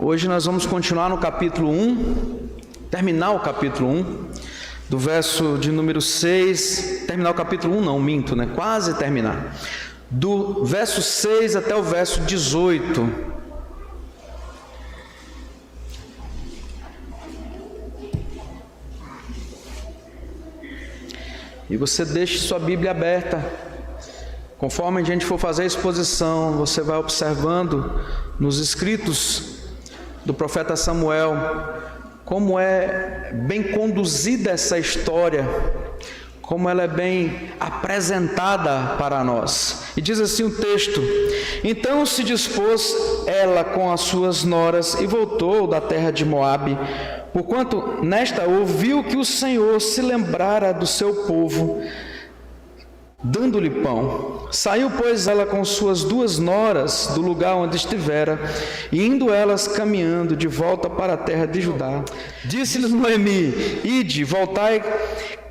Hoje nós vamos continuar no capítulo 1, terminar o capítulo 1, do verso de número 6, terminar o capítulo 1 não, minto, né? Quase terminar. Do verso 6 até o verso 18. E você deixe sua Bíblia aberta. Conforme a gente for fazer a exposição, você vai observando nos escritos do profeta Samuel como é bem conduzida essa história, como ela é bem apresentada para nós. E diz assim o texto: então se dispôs ela com as suas noras e voltou da terra de Moabe, porquanto nesta ouviu que o Senhor se lembrara do seu povo, dando-lhe pão. Saiu, pois, ela com suas duas noras do lugar onde estivera, e indo elas caminhando de volta para a terra de Judá, disse-lhes Noemi: ide, voltai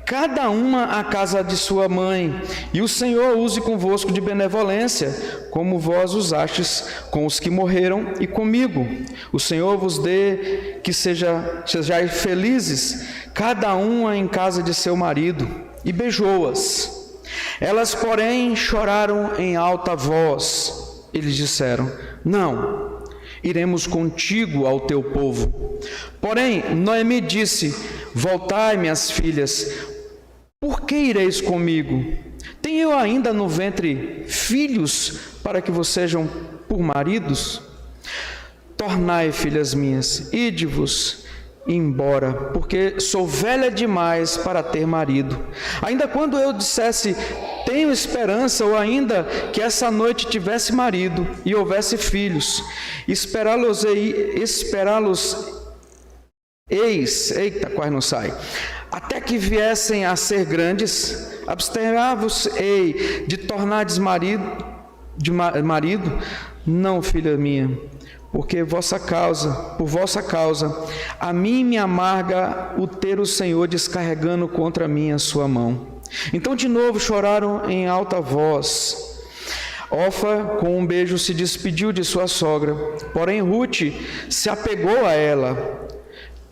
cada uma à casa de sua mãe, e o Senhor use convosco de benevolência, como vós usastes com os que morreram e comigo. O Senhor vos dê que sejais felizes, cada uma em casa de seu marido. E beijou-as. Elas, porém, choraram em alta voz. Eles disseram: não, iremos contigo ao teu povo. Porém, Noemi disse: voltai, minhas filhas, por que ireis comigo? Tenho eu ainda no ventre filhos para que vos sejam por maridos? Tornai, filhas minhas, ide-vos embora, porque sou velha demais para ter marido. Ainda quando eu dissesse tenho esperança, ou ainda que essa noite tivesse marido e houvesse filhos, esperá-los eita, quase não sai, até que viessem a ser grandes, absterá-vos-ei de tornardes marido, não, filha minha, porque por vossa causa, a mim me amarga o ter o Senhor descarregando contra mim a sua mão. Então de novo choraram em alta voz. Orfa com um beijo se despediu de sua sogra, porém Ruth se apegou a ela.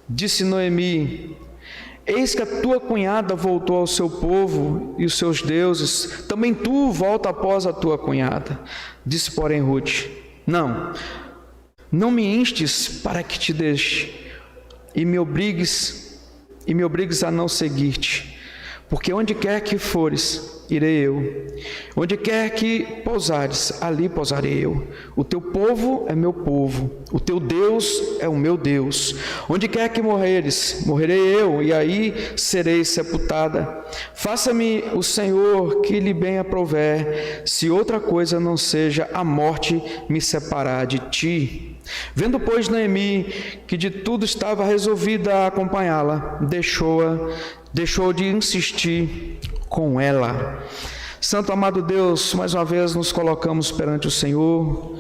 Disse Noemi: eis que a tua cunhada voltou ao seu povo e os seus deuses, também tu volta após a tua cunhada. Disse porém Ruth: não me instes para que te deixe e me obrigues a não seguir-te, porque onde quer que fores, irei eu, onde quer que pousares, ali pousarei eu. O teu povo é meu povo, o teu Deus é o meu Deus. Onde quer que morreres, morrerei eu, e aí serei sepultada. Faça-me o Senhor que lhe bem aprouver, se outra coisa não seja a morte me separar de ti. Vendo, pois, Noemi que de tudo estava resolvida a acompanhá-la, deixou de insistir com ela. Santo amado Deus, mais uma vez nos colocamos perante o Senhor,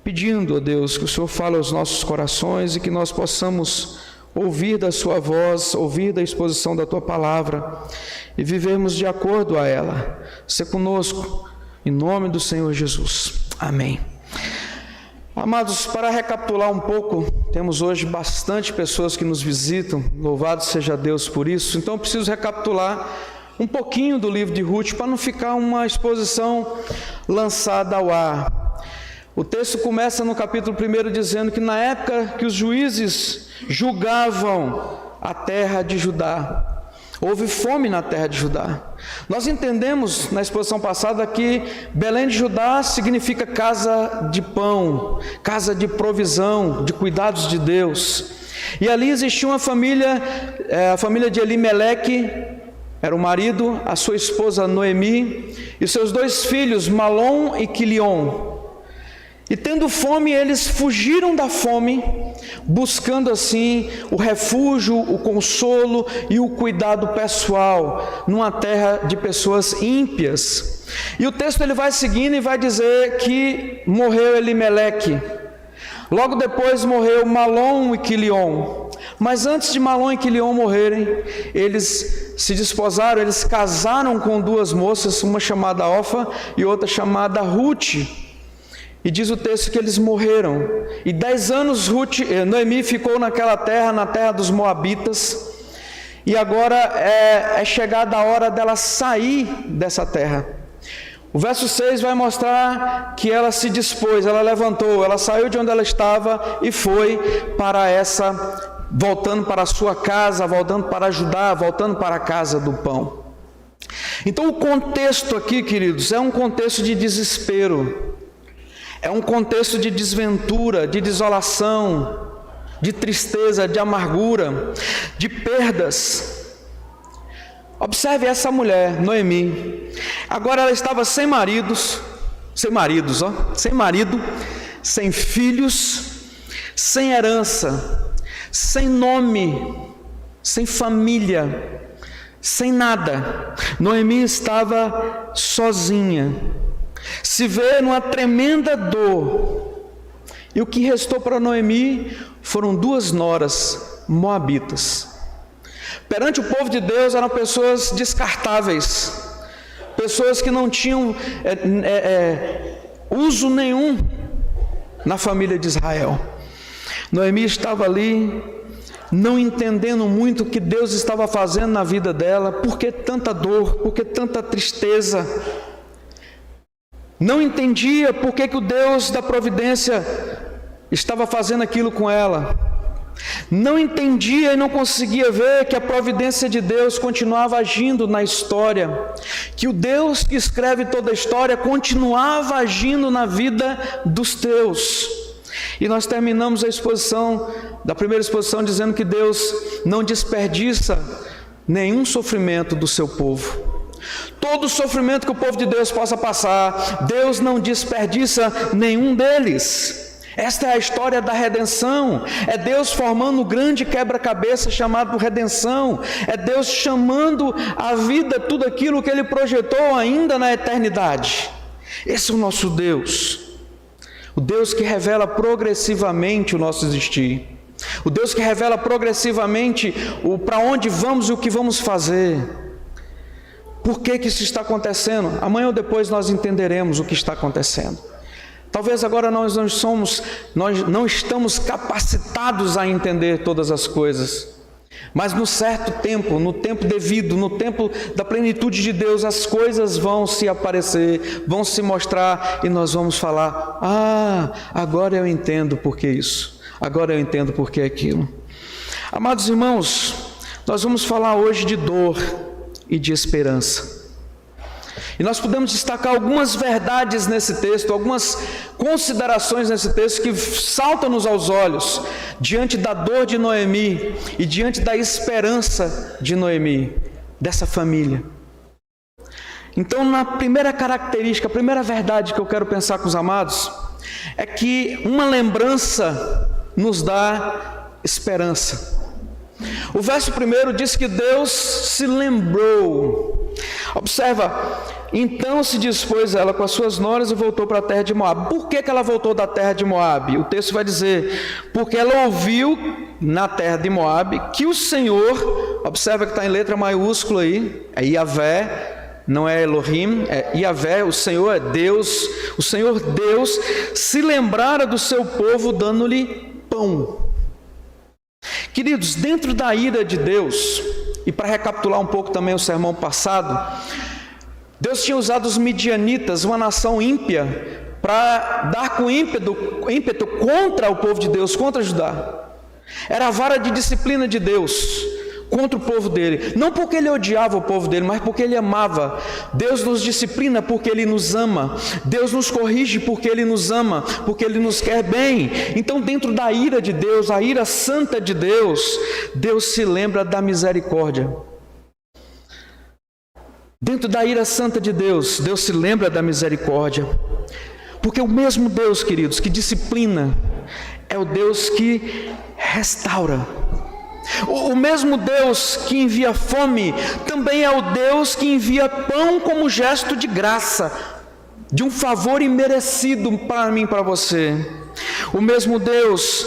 pedindo, ó Deus, que o Senhor fale aos nossos corações e que nós possamos ouvir da sua voz, ouvir da exposição da tua palavra e vivermos de acordo a ela. Se conosco, em nome do Senhor Jesus. Amém. Amados, para recapitular um pouco, temos hoje bastante pessoas que nos visitam, louvado seja Deus por isso, então eu preciso recapitular um pouquinho do livro de Ruth, para não ficar uma exposição lançada ao ar. O texto começa no capítulo 1 dizendo que na época que os juízes julgavam a terra de Judá, houve fome na terra de Judá. Nós entendemos na exposição passada que Belém de Judá significa casa de pão, casa de provisão, de cuidados de Deus. E ali existia uma família, a família de Elimeleque, era o marido, a sua esposa Noemi, e seus dois filhos, Malom e Quilion. E tendo fome, eles fugiram da fome, buscando assim o refúgio, o consolo e o cuidado pessoal, numa terra de pessoas ímpias. E o texto ele vai seguindo e vai dizer que morreu Elimeleque. Logo depois morreu Malom e Quilion. Mas antes de Malom e Quilion morrerem, eles se desposaram, eles casaram com duas moças, uma chamada Orfa e outra chamada Ruth. E diz o texto que eles morreram. E 10 anos Noemi ficou naquela terra, na terra dos Moabitas. E agora é chegada a hora dela sair dessa terra. O verso 6 vai mostrar que ela se dispôs, ela levantou, ela saiu de onde ela estava e foi para voltando para a sua casa, voltando para Judá, voltando para a casa do pão. Então o contexto aqui, queridos, é um contexto de desespero, é um contexto de desventura, de desolação, de tristeza, de amargura, de perdas. Observe essa mulher, Noemi. Agora ela estava sem marido, sem filhos, sem herança, sem nome, sem família, sem nada. Noemi estava sozinha, se vê numa tremenda dor. E o que restou para Noemi foram 2 noras moabitas. Perante o povo de Deus eram pessoas descartáveis, pessoas que não tinham uso nenhum na família de Israel. Noemi estava ali, não entendendo muito o que Deus estava fazendo na vida dela. Por que tanta dor? Por que tanta tristeza? Não entendia por que o Deus da providência estava fazendo aquilo com ela. Não entendia e não conseguia ver que a providência de Deus continuava agindo na história, que o Deus que escreve toda a história continuava agindo na vida dos teus. E nós terminamos a primeira exposição dizendo que Deus não desperdiça nenhum sofrimento do seu povo. Todo sofrimento que o povo de Deus possa passar, Deus não desperdiça nenhum deles. Esta é a história da redenção, é Deus formando um grande quebra-cabeça chamado redenção, é Deus chamando à vida tudo aquilo que Ele projetou ainda na eternidade. Esse é o nosso Deus, o Deus que revela progressivamente o nosso existir, o Deus que revela progressivamente para onde vamos e o que vamos fazer. Por que isso está acontecendo? Amanhã ou depois nós entenderemos o que está acontecendo. Talvez agora nós não estamos capacitados a entender todas as coisas, mas no certo tempo, no tempo devido, no tempo da plenitude de Deus, as coisas vão se aparecer, vão se mostrar e nós vamos falar: agora eu entendo por que isso, agora eu entendo por que aquilo. Amados irmãos, nós vamos falar hoje de dor e de esperança. E nós podemos destacar algumas verdades nesse texto, algumas considerações nesse texto que saltam-nos aos olhos diante da dor de Noemi e diante da esperança de Noemi, dessa família. Então, na primeira característica, a primeira verdade que eu quero pensar com os amados é que uma lembrança nos dá esperança. O verso 1 diz que Deus se lembrou. Observa: então se dispôs ela com as suas noras e voltou para a terra de Moabe. Por que ela voltou da terra de Moabe? O texto vai dizer: porque ela ouviu na terra de Moabe que o Senhor, observa que está em letra maiúscula aí, é Yahvé, não é Elohim, é Yahvé, o Senhor é Deus, o Senhor Deus se lembrara do seu povo dando-lhe pão. Queridos, dentro da ira de Deus, e para recapitular um pouco também o sermão passado, Deus tinha usado os midianitas, uma nação ímpia, para dar com ímpeto contra o povo de Deus, contra Judá. Era a vara de disciplina de Deus contra o povo dele, não porque ele odiava o povo dele, mas porque ele amava. Deus nos disciplina porque ele nos ama, Deus nos corrige porque ele nos ama, porque ele nos quer bem. Então, dentro da ira de Deus, a ira santa de Deus, Deus se lembra da misericórdia. Dentro da ira santa de Deus, Deus se lembra da misericórdia, porque o mesmo Deus, queridos, que disciplina, é o Deus que restaura. O mesmo Deus que envia fome, também é o Deus que envia pão como gesto de graça, de um favor imerecido para mim e para você. O mesmo Deus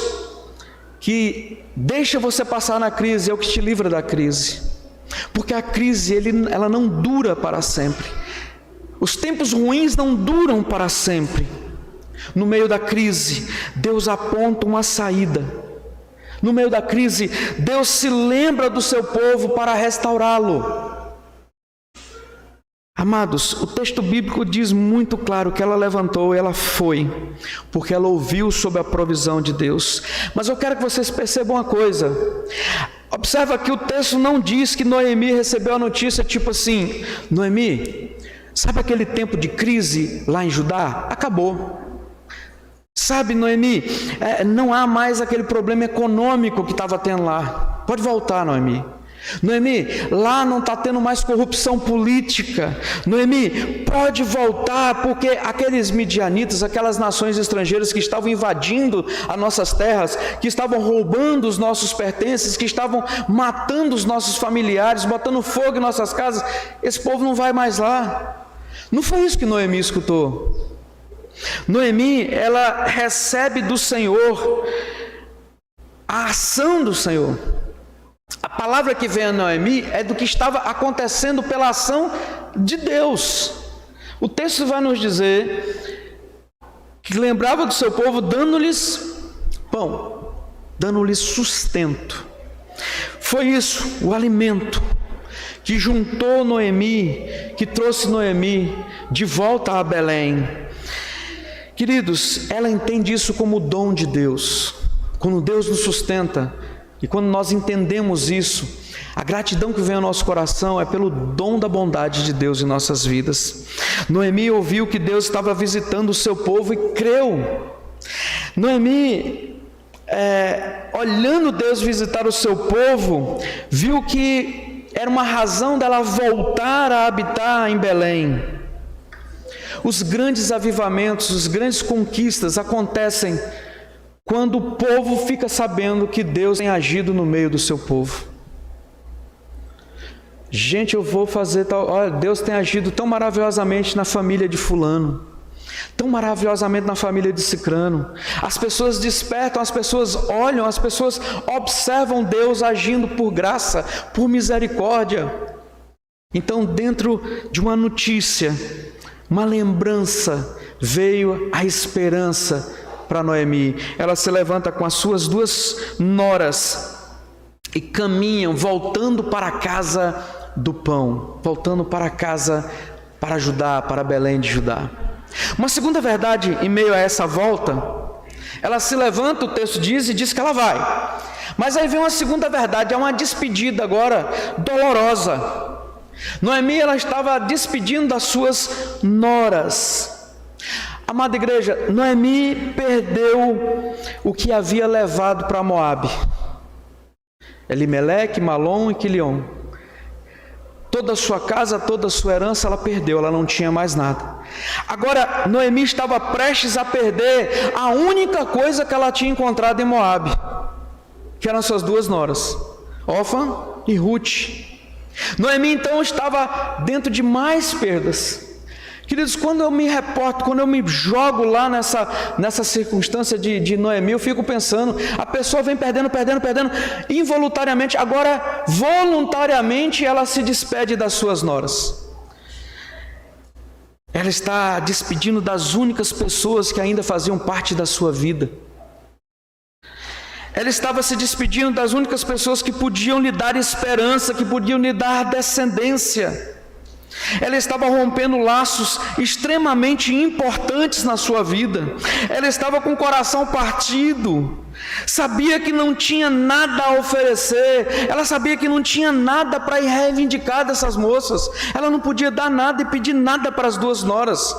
que deixa você passar na crise, é o que te livra da crise, porque a crise ela não dura para sempre. Os tempos ruins não duram para sempre. No meio da crise, Deus aponta uma saída. No meio da crise, Deus se lembra do seu povo para restaurá-lo. Amados, o texto bíblico diz muito claro que ela levantou e ela foi, porque ela ouviu sobre a provisão de Deus. Mas eu quero que vocês percebam uma coisa. Observa que o texto não diz que Noemi recebeu a notícia tipo assim: Noemi, sabe aquele tempo de crise lá em Judá? Acabou. Sabe, Noemi, não há mais aquele problema econômico que estava tendo lá. Pode voltar, Noemi. Noemi, lá não está tendo mais corrupção política. Noemi, pode voltar, porque aqueles midianitas, aquelas nações estrangeiras que estavam invadindo as nossas terras, que estavam roubando os nossos pertences, que estavam matando os nossos familiares, botando fogo em nossas casas, esse povo não vai mais lá. Não foi isso que Noemi escutou. Noemi, ela recebe do Senhor a ação do Senhor. A palavra que vem a Noemi é do que estava acontecendo pela ação de Deus. O texto vai nos dizer que lembrava do seu povo dando-lhes pão, dando-lhes sustento. Foi isso, o alimento, que juntou Noemi, que trouxe Noemi de volta a Belém. Queridos, ela entende isso como o dom de Deus. Quando Deus nos sustenta, e quando nós entendemos isso, a gratidão que vem ao nosso coração é pelo dom da bondade de Deus em nossas vidas. Noemi ouviu que Deus estava visitando o seu povo e creu. Noemi, olhando Deus visitar o seu povo, viu que era uma razão dela voltar a habitar em Belém. Os grandes avivamentos, as grandes conquistas acontecem quando o povo fica sabendo que Deus tem agido no meio do seu povo. Gente, eu vou fazer tal... Olha, Deus tem agido tão maravilhosamente na família de fulano, tão maravilhosamente na família de cicrano. As pessoas despertam, as pessoas olham, as pessoas observam Deus agindo por graça, por misericórdia. Então, dentro de uma notícia, uma lembrança, veio a esperança para Noemi. Ela se levanta com as suas duas noras e caminham, voltando para a casa do pão, voltando para a casa, para Judá, para Belém de Judá. Uma segunda verdade em meio a essa volta, ela se levanta, o texto diz, e diz que ela vai. Mas aí vem uma segunda verdade, é uma despedida agora dolorosa. Noemi, ela estava despedindo das suas noras. Amada igreja, Noemi perdeu o que havia levado para Moabe. Elimeleque, Malom e Quilion. Toda a sua casa, toda a sua herança ela perdeu, ela não tinha mais nada. Agora, Noemi estava prestes a perder a única coisa que ela tinha encontrado em Moabe, que eram suas duas noras, Orfa e Ruth. Noemi então estava dentro de mais perdas. Queridos, quando eu me reporto, quando eu me jogo lá nessa circunstância de Noemi, eu fico pensando, a pessoa vem perdendo, involuntariamente, agora voluntariamente ela se despede das suas noras. Ela está despedindo das únicas pessoas que ainda faziam parte da sua vida. Ela estava se despedindo das únicas pessoas que podiam lhe dar esperança, que podiam lhe dar descendência. Ela estava rompendo laços extremamente importantes na sua vida. Ela estava com o coração partido, sabia que não tinha nada a oferecer, ela sabia que não tinha nada para ir reivindicar dessas moças, ela não podia dar nada e pedir nada para as duas noras.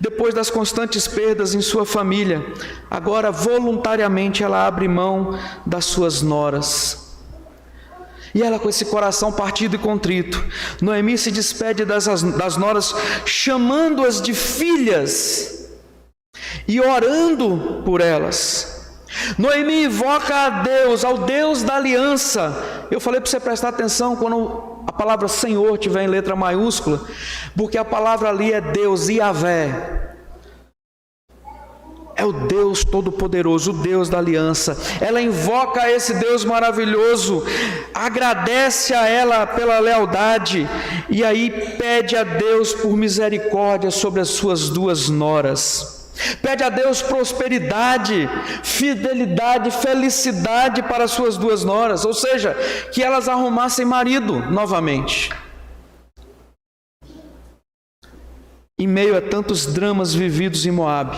Depois das constantes perdas em sua família, agora voluntariamente ela abre mão das suas noras. E ela, com esse coração partido e contrito, Noemi se despede das noras, chamando-as de filhas e orando por elas. Noemi invoca a Deus, ao Deus da aliança. Eu falei para você prestar atenção quando a palavra Senhor tiver em letra maiúscula, porque a palavra ali é Deus, Yahvé. É o Deus Todo-Poderoso, o Deus da aliança. Ela invoca esse Deus maravilhoso, agradece a ela pela lealdade, e aí pede a Deus por misericórdia sobre as suas duas noras. Pede a Deus prosperidade, fidelidade, felicidade para suas duas noras, ou seja, que elas arrumassem marido novamente. Em meio a tantos dramas vividos em Moabe,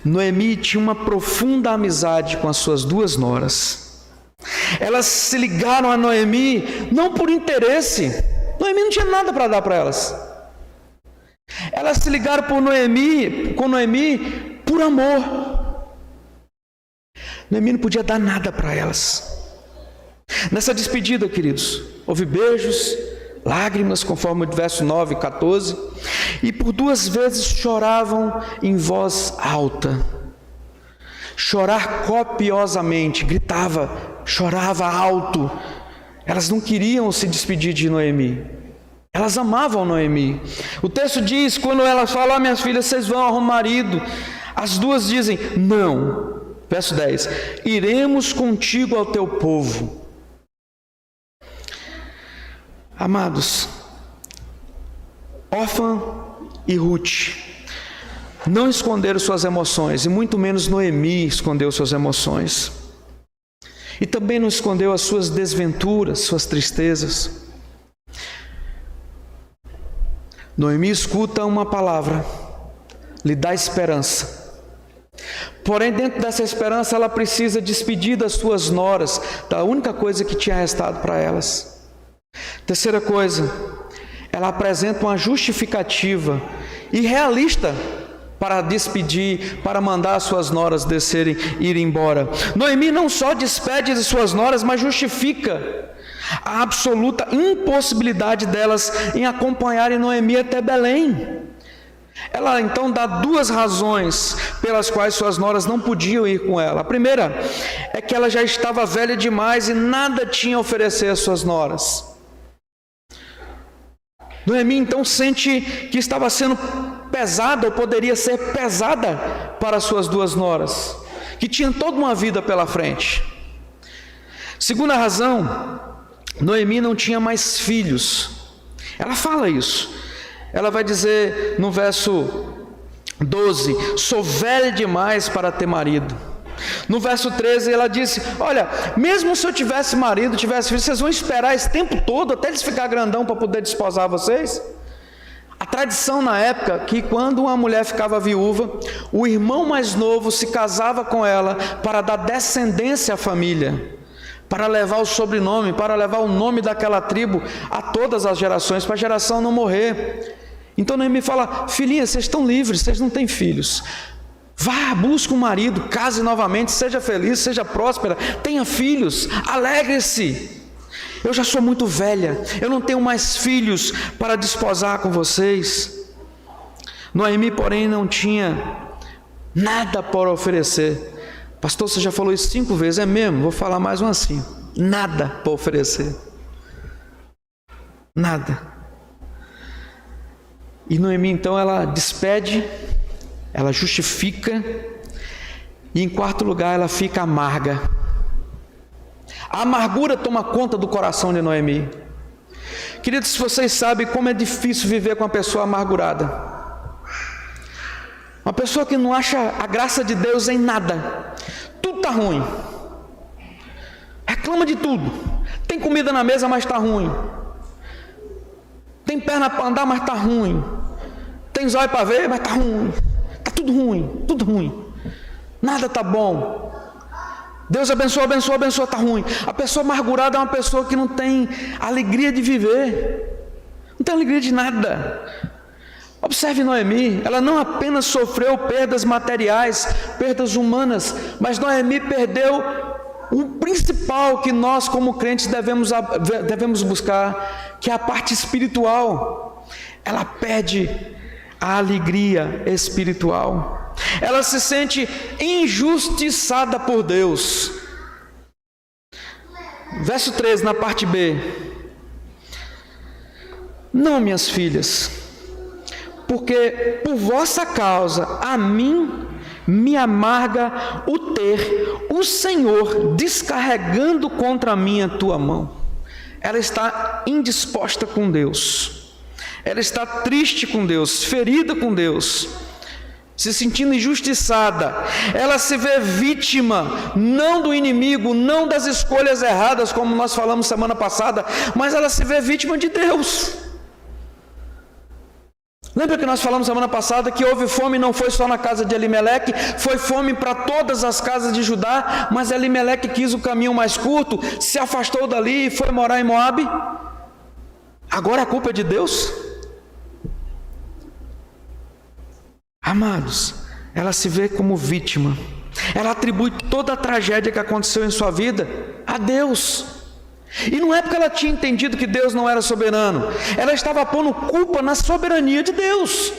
Noemi tinha uma profunda amizade com as suas duas noras. Elas se ligaram a Noemi não por interesse. Noemi não tinha nada para dar para elas. Elas se ligaram com Noemi por amor. Noemi não podia dar nada para elas. Nessa despedida, queridos, houve beijos, lágrimas, conforme o verso 9 e 14, e por duas vezes choravam em voz alta. Chorar copiosamente, gritava, chorava alto. Elas não queriam se despedir de Noemi. Elas amavam Noemi. O texto diz, quando elas falam, minhas filhas, vocês vão arrumar marido, as duas dizem, não. Verso 10, iremos contigo ao teu povo. Amados, Orfã e Ruth não esconderam suas emoções, e muito menos Noemi escondeu suas emoções. E também não escondeu as suas desventuras, suas tristezas. Noemi escuta uma palavra, lhe dá esperança. Porém, dentro dessa esperança, ela precisa despedir das suas noras, da única coisa que tinha restado para elas. Terceira coisa, ela apresenta uma justificativa irrealista para despedir, para mandar as suas noras descerem e ir embora. Noemi não só despede de suas noras, mas justifica a absoluta impossibilidade delas em acompanharem Noemi até Belém. Ela então dá duas razões pelas quais suas noras não podiam ir com ela. A primeira é que ela já estava velha demais e nada tinha a oferecer às suas noras. Noemi então sente que estava sendo pesada, ou poderia ser pesada para suas duas noras, que tinham toda uma vida pela frente. Segunda razão, Noemi não tinha mais filhos. Ela fala isso. Ela vai dizer no verso 12, sou velha demais para ter marido. No verso 13 ela disse, olha, mesmo se eu tivesse marido, tivesse filho, vocês vão esperar esse tempo todo até eles ficar grandão para poder desposar vocês? A tradição na época, que quando uma mulher ficava viúva, o irmão mais novo se casava com ela para dar descendência à família, para levar o sobrenome, para levar o nome daquela tribo a todas as gerações, para a geração não morrer. Então Noemi fala, filhinha, vocês estão livres, vocês não têm filhos. Vá, busque um marido, case novamente, seja feliz, seja próspera, tenha filhos, alegre-se. Eu já sou muito velha, eu não tenho mais filhos para desposar com vocês. Noemi, porém, não tinha nada para oferecer. Pastor, você já falou isso 5 vezes, é mesmo? Vou falar mais uma assim, nada para oferecer. Nada. E Noemi, então, ela despede, ela justifica, e em quarto lugar, ela fica amarga. A amargura toma conta do coração de Noemi. Queridos, vocês sabem como é difícil viver com uma pessoa amargurada. Uma pessoa que não acha a graça de Deus em nada. Tudo está ruim. Reclama de tudo. Tem comida na mesa, mas está ruim. Tem perna para andar, mas está ruim. Tem zóio para ver, mas está ruim. Está tudo ruim, tudo ruim. Nada está bom. Deus abençoa, abençoa, abençoa, está ruim. A pessoa amargurada é uma pessoa que não tem alegria de viver. Não tem alegria de nada. Observe Noemi, ela não apenas sofreu perdas materiais, perdas humanas, mas Noemi perdeu o principal que nós como crentes devemos buscar, que é a parte espiritual. Ela perde a alegria espiritual. Ela se sente injustiçada por Deus. Verso 13, na parte B. Não, minhas filhas, porque por vossa causa a mim me amarga o ter o Senhor descarregando contra mim a tua mão. Ela está indisposta com Deus. Ela está triste com Deus, ferida com Deus. se sentindo injustiçada. Ela se vê vítima, não do inimigo, não das escolhas erradas, como nós falamos semana passada, mas ela se vê vítima de Deus. Lembra que nós falamos semana passada que houve fome, não foi só na casa de Elimeleque, foi fome para todas as casas de Judá, mas Elimeleque quis o caminho mais curto, se afastou dali e foi morar em Moabe. Agora a culpa é de Deus? Amados, ela se vê como vítima, ela atribui toda a tragédia que aconteceu em sua vida a Deus. E não é porque ela tinha entendido que Deus não era soberano, ela estava pondo culpa na soberania de Deus.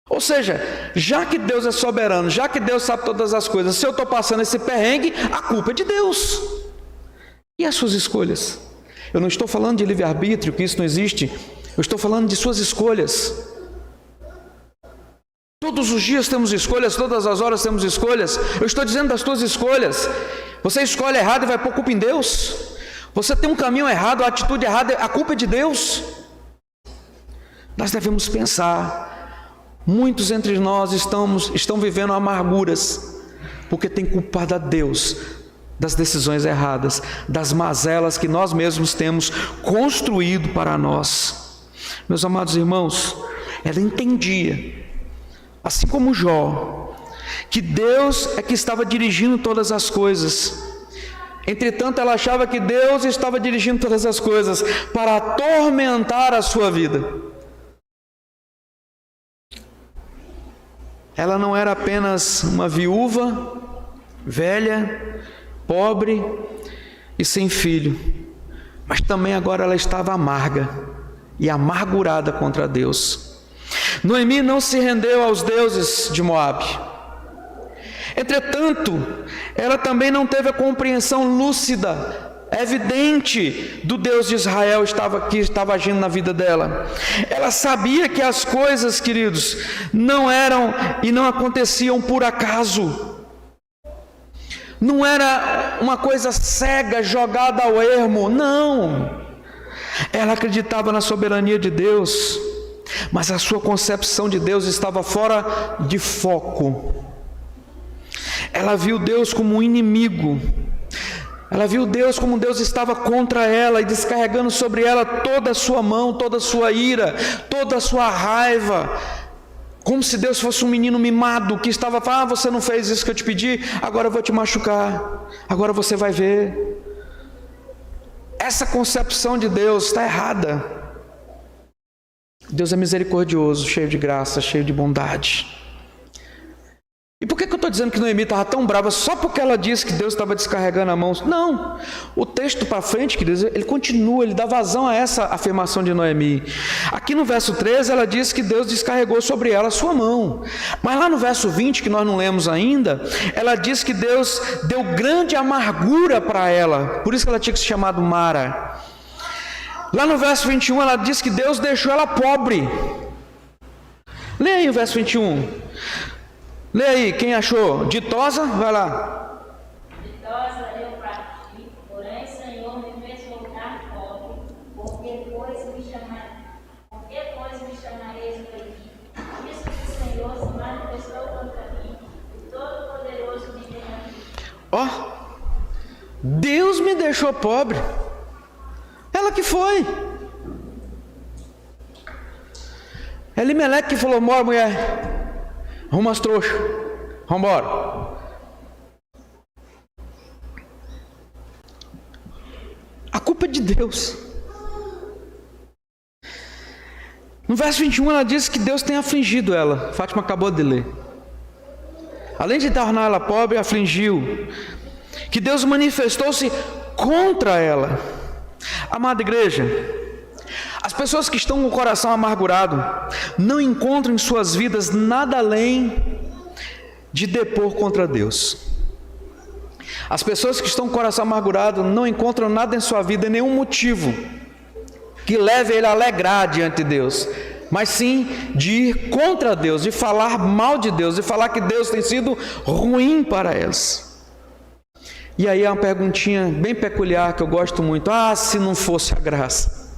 Ou seja, já que Deus é soberano, já que Deus sabe todas as coisas, se eu estou passando esse perrengue, a culpa é de Deus. E as suas escolhas? Eu não estou falando de livre-arbítrio, que isso não existe, eu estou falando de suas escolhas. Todos os dias temos escolhas, todas as horas temos escolhas. Eu estou dizendo das tuas escolhas. Você escolhe errado e vai pôr culpa em Deus? Você tem um caminho errado, a atitude errada, a culpa é de Deus? Nós devemos pensar. Muitos entre nós estão vivendo amarguras, porque tem culpado a Deus das decisões erradas, das mazelas que nós mesmos temos construído para nós. Meus amados irmãos, ela entendia, assim como Jó, que Deus é que estava dirigindo todas as coisas. Entretanto, ela achava que Deus estava dirigindo todas as coisas para atormentar a sua vida. Ela não era apenas uma viúva, velha, pobre e sem filho, mas também agora ela estava amarga e amargurada contra Deus. Noemi não se rendeu aos deuses de Moabe. Entretanto, ela também não teve a compreensão lúcida, evidente do Deus de Israel que estava agindo na vida dela. Ela sabia que as coisas, queridos, não eram e não aconteciam por acaso. Não era uma coisa cega, jogada ao ermo, não. Ela acreditava na soberania de Deus, mas a sua concepção de Deus estava fora de foco. Ela viu Deus como um inimigo. Ela viu Deus como Deus estava contra ela e descarregando sobre ela toda a sua mão, toda a sua ira, toda a sua raiva. Como se Deus fosse um menino mimado que estava falando: você não fez isso que eu te pedi, agora eu vou te machucar, agora você vai ver. Essa concepção de Deus está errada. Deus é misericordioso, cheio de graça, cheio de bondade. E por que eu estou dizendo que Noemi estava tão brava só porque ela disse que Deus estava descarregando a mão? Não, o texto para frente, queridos, ele continua, ele dá vazão a essa afirmação de Noemi. Aqui no verso 13 ela diz que Deus descarregou sobre ela a sua mão, mas lá no verso 20, que nós não lemos ainda, ela diz que Deus deu grande amargura para ela, por isso que ela tinha que ser chamada Mara. Lá no verso 21 ela diz que Deus deixou ela pobre. Lê aí o verso 21. Lê aí, quem achou? Ditosa? Vai lá. Ditosa eu parti, porém o Senhor me fez voltar pobre, porque pois me chamareis daqui. Isso que o Senhor se manifestou contra mim, o Todo-Poderoso me tem aqui. Ó, Deus me deixou pobre. Ela que foi. Elimeleque que falou: mora, mulher, arruma as trouxas, vamos embora. A culpa é de Deus. No verso 21 ela diz que Deus tem afligido ela. Fátima acabou de ler. Além de tornar ela pobre, afligiu. Que Deus manifestou-se contra ela. Amada igreja, as pessoas que estão com o coração amargurado não encontram em suas vidas nada além de depor contra Deus. As pessoas que estão com o coração amargurado não encontram nada em sua vida, nenhum motivo que leve ele a alegrar diante de Deus, mas sim de ir contra Deus, de falar mal de Deus, de falar que Deus tem sido ruim para elas. E aí é uma perguntinha bem peculiar que eu gosto muito: se não fosse a graça?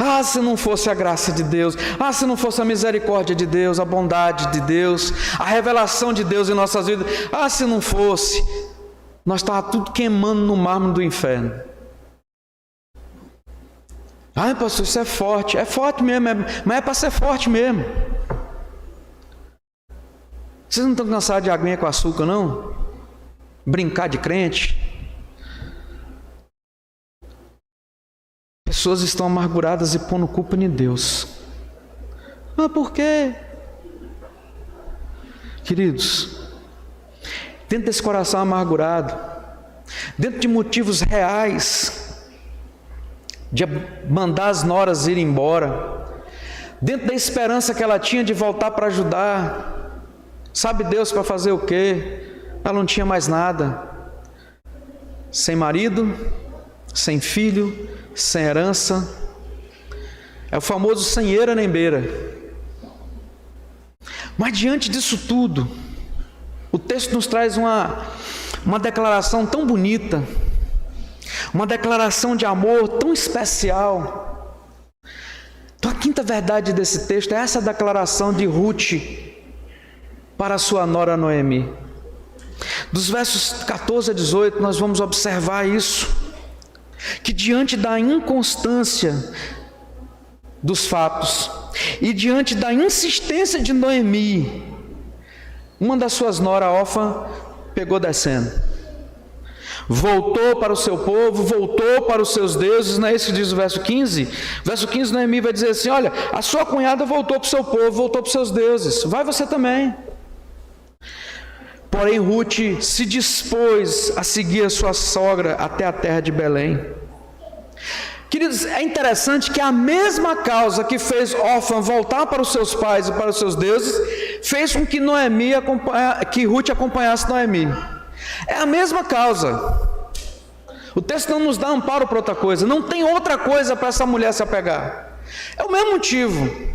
Ah, se não fosse a graça de Deus, ah, se não fosse a misericórdia de Deus, a bondade de Deus, a revelação de Deus em nossas vidas, ah, se não fosse, nós estávamos tudo queimando no mármore do inferno. Ah, pastor, isso é forte mesmo, mas é para ser forte mesmo. Vocês não estão cansados de aguinha com açúcar, não? Brincar de crente? Pessoas estão amarguradas e pondo culpa em Deus. Mas por quê? Queridos, dentro desse coração amargurado, dentro de motivos reais, de mandar as noras irem embora, dentro da esperança que ela tinha de voltar para ajudar, sabe Deus para fazer o quê? Ela não tinha mais nada, sem marido, sem filho, sem herança, é o famoso sem eira nem beira. Mas diante disso tudo, o texto nos traz uma declaração tão bonita, uma declaração de amor tão especial. Então a quinta verdade desse texto é essa declaração de Ruth para a sua nora Noemi. Dos versos 14 a 18 nós vamos observar isso, que diante da inconstância dos fatos e diante da insistência de Noemi, uma das suas noras, Orfa, pegou descendo, voltou para o seu povo, voltou para os seus deuses. Não é isso que diz o verso 15? Verso 15, Noemi vai dizer assim: olha, a sua cunhada voltou para o seu povo, voltou para os seus deuses, vai você também. Porém Ruth se dispôs a seguir a sua sogra até a terra de Belém. Queridos, é interessante que a mesma causa que fez Orfa voltar para os seus pais e para os seus deuses, fez com que que Ruth acompanhasse Noemi. É a mesma causa. O texto não nos dá amparo para outra coisa, não tem outra coisa para essa mulher se apegar. É o mesmo motivo.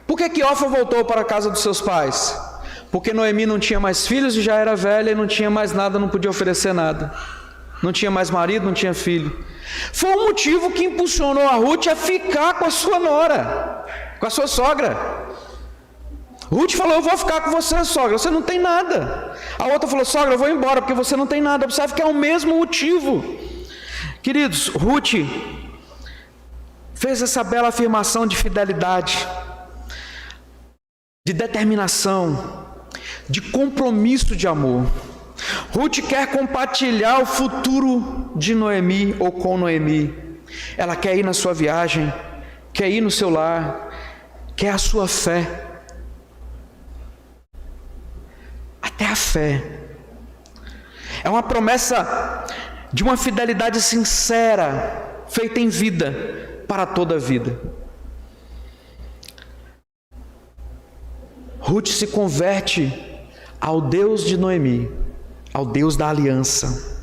Por que Orfa voltou para a casa dos seus pais? Porque Noemi não tinha mais filhos e já era velha e não tinha mais nada, não podia oferecer nada. Não tinha mais marido, não tinha filho. Foi o motivo que impulsionou a Ruth a ficar com a sua nora, com a sua sogra. Ruth falou: eu vou ficar com você, sogra, você não tem nada. A outra falou: sogra, eu vou embora porque você não tem nada. Observe que é o mesmo motivo. Queridos, Ruth fez essa bela afirmação de fidelidade, de determinação, de compromisso de amor. Ruth quer compartilhar o futuro de Noemi ou com Noemi. Ela quer ir na sua viagem, quer ir no seu lar, quer a sua fé. Até a fé. É uma promessa de uma fidelidade sincera, feita em vida, para toda a vida. Ruth se converte ao Deus de Noemi, ao Deus da aliança.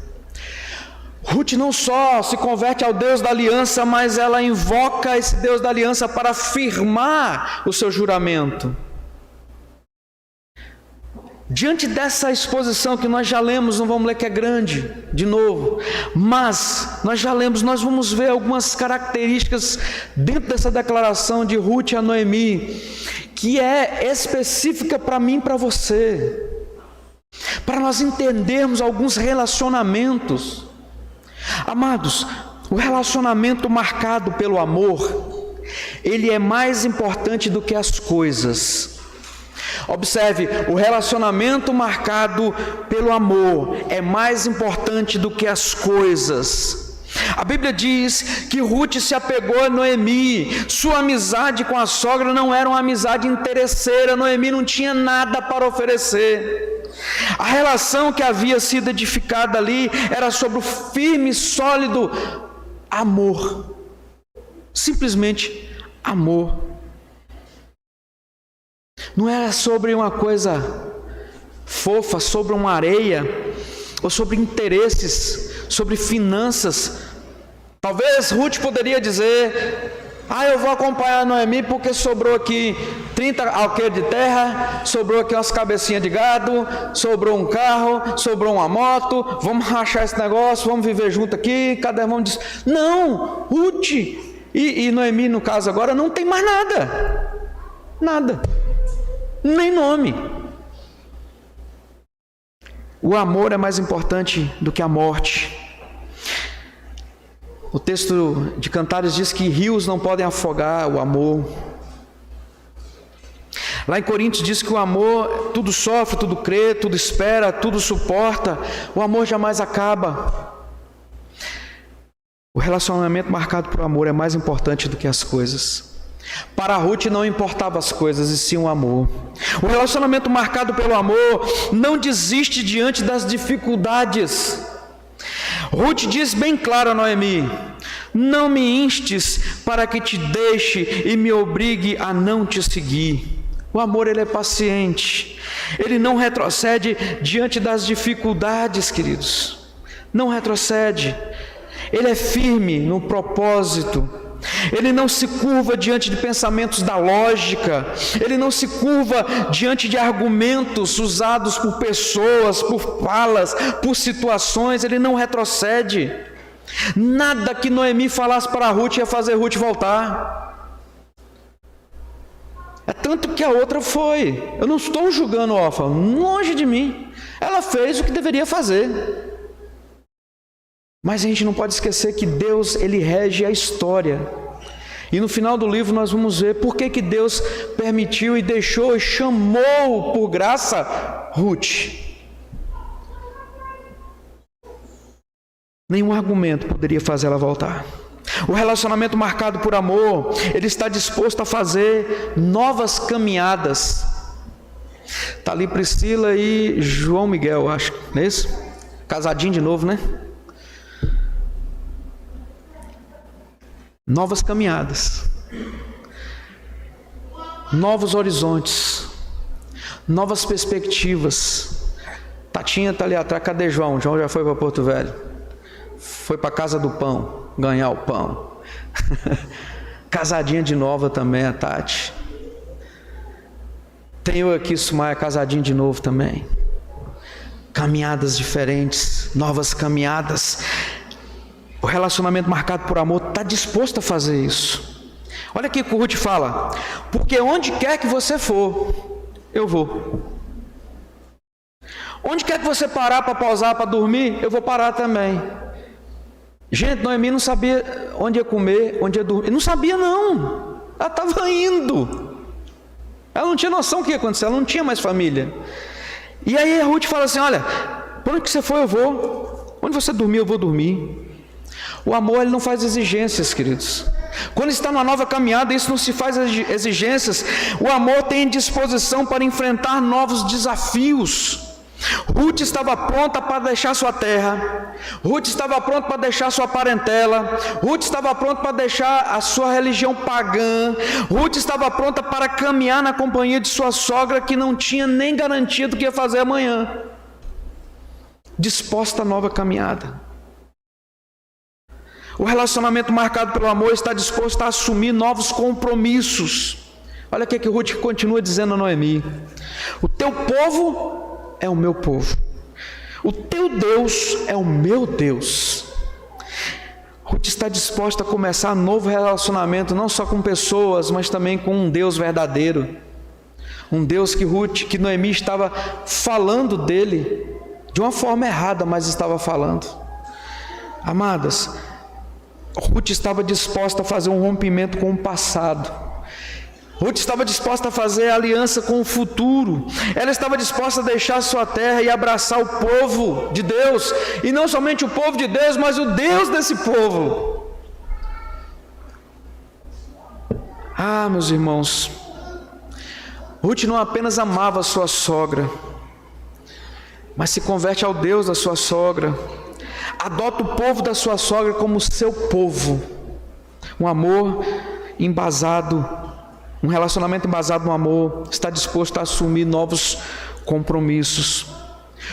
Ruth não só se converte ao Deus da aliança, mas ela invoca esse Deus da aliança para firmar o seu juramento. Diante dessa exposição que nós já lemos, não vamos ler que é grande, de novo, mas nós já lemos, nós vamos ver algumas características dentro dessa declaração de Ruth a Noemi, que é específica para mim e para você, para nós entendermos alguns relacionamentos. Amados, o relacionamento marcado pelo amor, ele é mais importante do que as coisas. Observe, o relacionamento marcado pelo amor é mais importante do que as coisas. A Bíblia diz que Ruth se apegou a Noemi. Sua amizade com a sogra não era uma amizade interesseira. Noemi não tinha nada para oferecer. A relação que havia sido edificada ali era sobre o firme e sólido amor. Simplesmente amor. Não era sobre uma coisa fofa, sobre uma areia, ou sobre interesses, sobre finanças. Talvez Ruth poderia dizer: eu vou acompanhar a Noemi porque sobrou aqui 30 alqueires de terra, sobrou aqui umas cabecinhas de gado, sobrou um carro, sobrou uma moto, vamos rachar esse negócio, vamos viver junto aqui, cada um diz. Não, Ruth E Noemi, no caso agora, não tem mais nada. Nada. Nem nome. O amor é mais importante do que a morte. O texto de Cantares diz que rios não podem afogar o amor. Lá em Coríntios diz que o amor tudo sofre, tudo crê, tudo espera, tudo suporta. O amor jamais acaba. O relacionamento marcado por amor é mais importante do que as coisas. Para Ruth não importava as coisas, e sim o amor. O relacionamento marcado pelo amor não desiste diante das dificuldades. Ruth diz bem claro a Noemi: não me instes para que te deixe e me obrigue a não te seguir. O amor, ele é paciente, ele não retrocede diante das dificuldades, queridos. Não retrocede. Ele é firme no propósito. Ele não se curva diante de pensamentos da lógica. Ele não se curva diante de argumentos usados por pessoas, por falas, por situações. Ele não retrocede. Nada que Noemi falasse para Ruth ia fazer Ruth voltar. É tanto que a outra foi. Eu não estou julgando Orfa, longe de mim. Ela fez o que deveria fazer. Mas a gente não pode esquecer que Deus, ele rege a história. E no final do livro nós vamos ver por que Deus permitiu e deixou e chamou por graça Ruth. Nenhum argumento poderia fazer ela voltar. O relacionamento marcado por amor, ele está disposto a fazer novas caminhadas. Está ali Priscila e João Miguel, acho, não é isso? Casadinho de novo, né? Novas caminhadas, novos horizontes, novas perspectivas. Tatinha está ali atrás. Cadê João? João já foi para Porto Velho, foi para a casa do pão, ganhar o pão. Casadinha de nova também a Tati. Tem eu aqui, Sumaia, casadinho de novo também. Caminhadas diferentes, novas caminhadas. O relacionamento marcado por amor está disposto a fazer isso. Olha aqui o que o Ruth fala: porque onde quer que você for, eu vou. Onde quer que você parar para pausar, para dormir, eu vou parar também. Gente, Noemi não sabia onde ia comer, onde ia dormir. Não sabia não. Ela estava indo. Ela não tinha noção do que ia acontecer, ela não tinha mais família. E aí a Ruth fala assim: olha, por onde que você for, eu vou. Onde você dormir, eu vou dormir. O amor, ele não faz exigências, queridos. Quando está numa nova caminhada, isso não se faz exigências. O amor tem disposição para enfrentar novos desafios. Ruth estava pronta para deixar sua terra. Ruth estava pronta para deixar sua parentela. Ruth estava pronta para deixar a sua religião pagã. Ruth estava pronta para caminhar na companhia de sua sogra, que não tinha nem garantia do que ia fazer amanhã. Disposta a nova caminhada. O relacionamento marcado pelo amor está disposto a assumir novos compromissos. Olha o que Ruth continua dizendo a Noemi: o teu povo é o meu povo, o teu Deus é o meu Deus. Ruth está disposta a começar um novo relacionamento, não só com pessoas, mas também com um Deus verdadeiro. Um Deus que Noemi estava falando dele, de uma forma errada, mas estava falando. Amadas, Ruth estava disposta a fazer um rompimento com o passado. Ruth estava disposta a fazer aliança com o futuro. Ela estava disposta a deixar sua terra e abraçar o povo de Deus. E não somente o povo de Deus, mas o Deus desse povo. Ah, meus irmãos, Ruth não apenas amava a sua sogra, mas se converte ao Deus da sua sogra. Adota o povo da sua sogra como seu povo. Um amor embasado, um relacionamento embasado no amor, está disposto a assumir novos compromissos.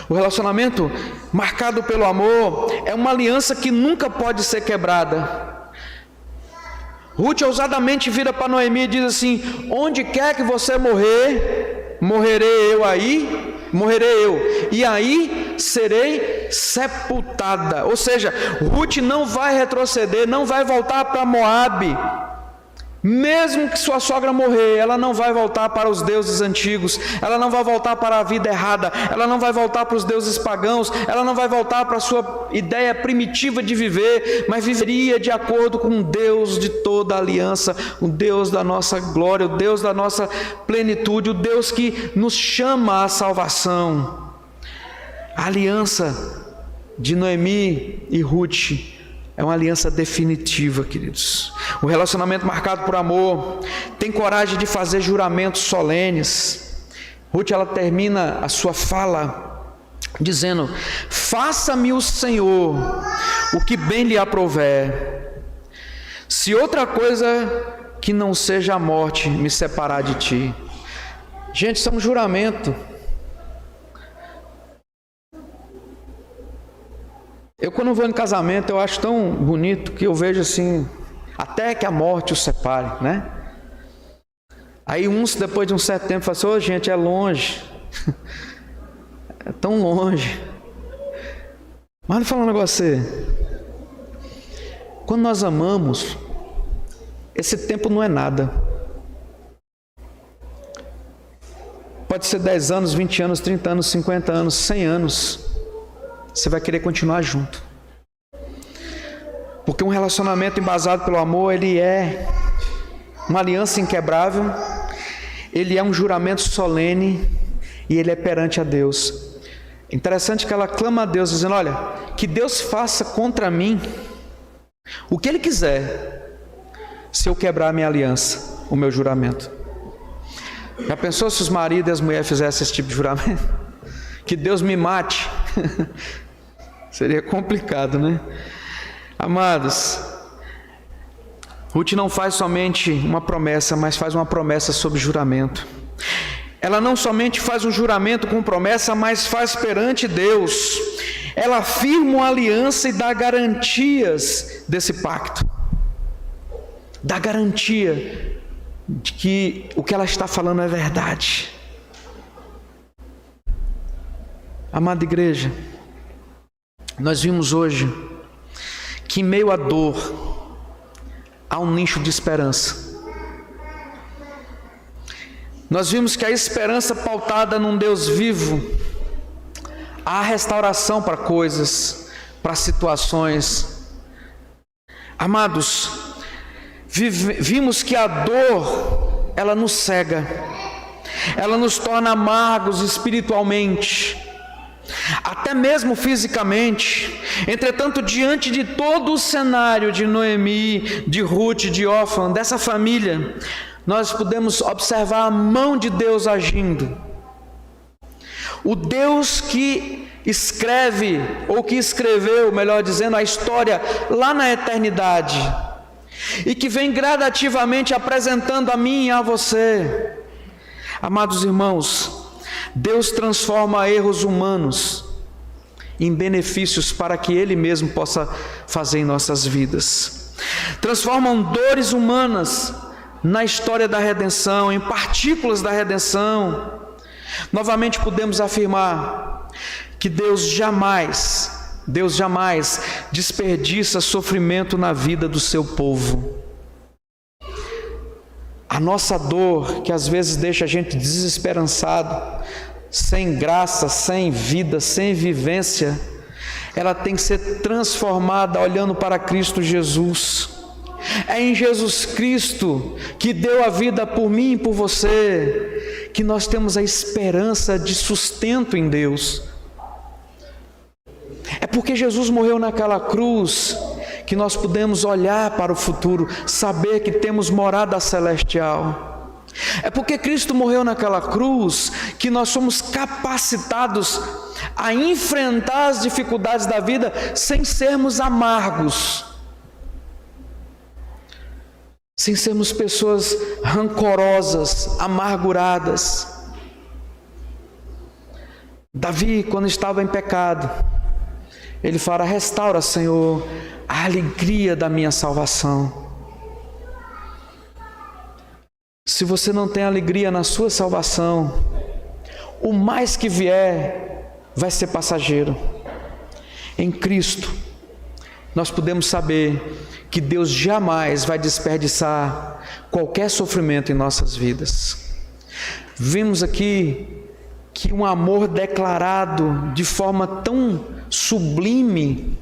O relacionamento marcado pelo amor é uma aliança que nunca pode ser quebrada. Ruth ousadamente vira para Noemi e diz assim: onde quer que você morrer, morrerei eu aí, morrerei eu, e aí serei sepultada. Ou seja, Ruth não vai retroceder, não vai voltar para Moabe. Mesmo que sua sogra morrer, ela não vai voltar para os deuses antigos, ela não vai voltar para a vida errada, ela não vai voltar para os deuses pagãos, ela não vai voltar para a sua ideia primitiva de viver, mas viveria de acordo com o Deus de toda a aliança, o Deus da nossa glória, o Deus da nossa plenitude, o Deus que nos chama à salvação. A aliança de Noemi e Ruth é uma aliança definitiva, queridos. O relacionamento marcado por amor tem coragem de fazer juramentos solenes. Ruth, ela termina a sua fala dizendo: faça-me o Senhor o que bem lhe aprouver, se outra coisa que não seja a morte me separar de ti. Gente, isso é um juramento. Eu, quando vou em casamento, eu acho tão bonito que eu vejo assim, até que a morte os separe, né? Aí uns, depois de um certo tempo, falam assim: ô, gente, é longe, é tão longe. Mas não falar um negócio assim, quando nós amamos, esse tempo não é nada. Pode ser 10 anos, 20 anos, 30 anos, 50 anos, 100 anos. Você vai querer continuar junto. Porque um relacionamento embasado pelo amor, ele é uma aliança inquebrável, ele é um juramento solene e ele é perante a Deus. Interessante que ela clama a Deus, dizendo: olha, que Deus faça contra mim o que Ele quiser, se eu quebrar a minha aliança, o meu juramento. Já pensou se os maridos e as mulheres fizessem esse tipo de juramento? Que Deus me mate. Seria complicado, né? Amados, Ruth não faz somente uma promessa, mas faz uma promessa sob juramento. Ela não somente faz um juramento com promessa, mas faz perante Deus. Ela firma uma aliança e dá garantias desse pacto. Dá garantia de que o que ela está falando é verdade. Amada igreja, nós vimos hoje que em meio à dor há um nicho de esperança. Nós vimos que a esperança pautada num Deus vivo, há restauração para coisas, para situações. Amados, vimos que a dor, ela nos cega, ela nos torna amargos espiritualmente, até mesmo fisicamente. Entretanto, diante de todo o cenário de Noemi, de Ruth, de Orfa, dessa família, nós podemos observar a mão de Deus agindo. O Deus que escreve, ou que escreveu, melhor dizendo, a história lá na eternidade, e que vem gradativamente apresentando a mim e a você. Amados irmãos, Deus transforma erros humanos em benefícios para que Ele mesmo possa fazer em nossas vidas. Transformam dores humanas na história da redenção, em partículas da redenção. Novamente podemos afirmar que Deus jamais desperdiça sofrimento na vida do seu povo. A nossa dor, que às vezes deixa a gente desesperançado, sem graça, sem vida, sem vivência, ela tem que ser transformada olhando para Cristo Jesus. É em Jesus Cristo, que deu a vida por mim e por você, que nós temos a esperança de sustento em Deus. É porque Jesus morreu naquela cruz que nós podemos olhar para o futuro, saber que temos morada celestial. É porque Cristo morreu naquela cruz que nós somos capacitados a enfrentar as dificuldades da vida sem sermos amargos, sem sermos pessoas rancorosas, amarguradas. Davi, quando estava em pecado, ele fala: restaura, Senhor, a alegria da minha salvação. Se você não tem alegria na sua salvação, o mais que vier vai ser passageiro. Em Cristo, nós podemos saber que Deus jamais vai desperdiçar qualquer sofrimento em nossas vidas. Vimos aqui que um amor declarado de forma tão sublime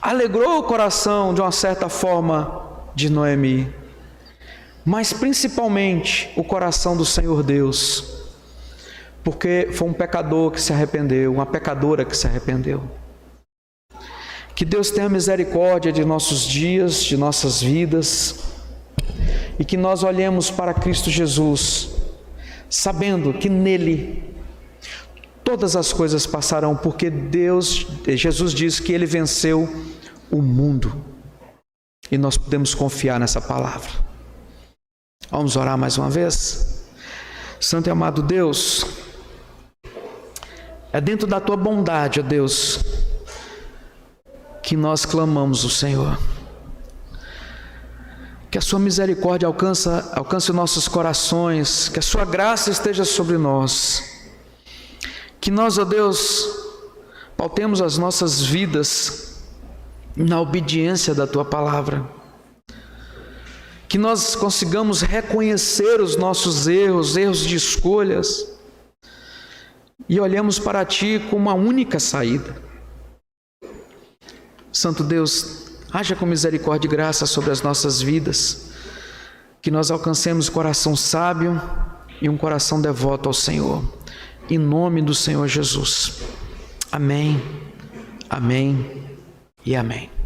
alegrou o coração, de uma certa forma, de Noemi, mas principalmente o coração do Senhor Deus, porque foi um pecador que se arrependeu, uma pecadora que se arrependeu. Que Deus tenha misericórdia de nossos dias, de nossas vidas, e que nós olhemos para Cristo Jesus, sabendo que nele todas as coisas passarão, porque Jesus diz que ele venceu o mundo, e nós podemos confiar nessa palavra. Vamos orar mais uma vez? Santo e amado Deus, é dentro da tua bondade, ó Deus, que nós clamamos o Senhor. Que a sua misericórdia alcance nossos corações, que a sua graça esteja sobre nós. Que nós, ó Deus, pautemos as nossas vidas na obediência da tua palavra. Que nós consigamos reconhecer os nossos erros de escolhas, e olhemos para ti com uma única saída. Santo Deus, haja com misericórdia e graça sobre as nossas vidas, que nós alcancemos um coração sábio e um coração devoto ao Senhor, em nome do Senhor Jesus. Amém, amém e amém.